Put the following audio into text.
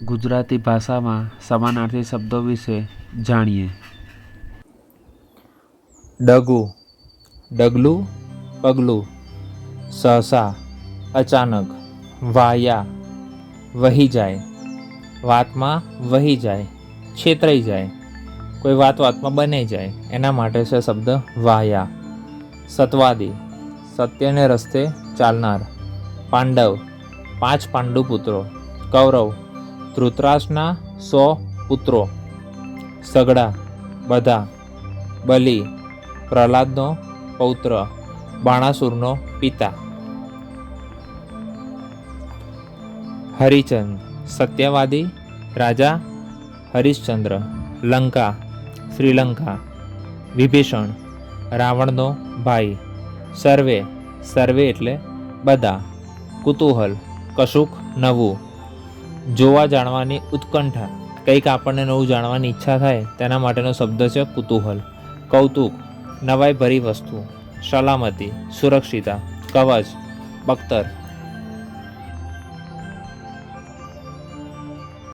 ગુજરાતી ભાષામાં સમાનાર્થી શબ્દો વિશે જાણીએ. ડગું, ડગલું, પગલું. સહસા, અચાનક. વાયા, વહી જાય. વાતમાં વહી જાય, છેતરાઈ જાય. કોઈ વાતમાં બની જાય એના માટે છે શબ્દ વાયા. સત્વાદી, સત્યને રસ્તે ચાલનાર. પાંડવ, 5 પાંડુ પુત્રો. કૌરવ, ધૃતરાષ્ટ્રના 100 પુત્રો. સગડા, બધા. બલિ, પ્રહલાદનો પૌત્ર, બાણાસુરનો પિતા. હરિચંદ, સત્યવાદી, રાજા હરિશ્ચંદ્ર. લંકા, શ્રીલંકા. વિભીષણ, રાવણનો ભાઈ. સર્વે, સર્વે એટલે બધા. કુતૂહલ, કશુંક નવું. જોવા જાણવાની ઉત્કંઠા, કંઈક આપણને નવું જાણવાની ઈચ્છા થાય તેના માટેનો શબ્દ છે કુતૂહલ. કૌતુક, નવાઈ ભરી વસ્તુ. સલામતી, સુરક્ષિતા. કવચ, બખ્તર.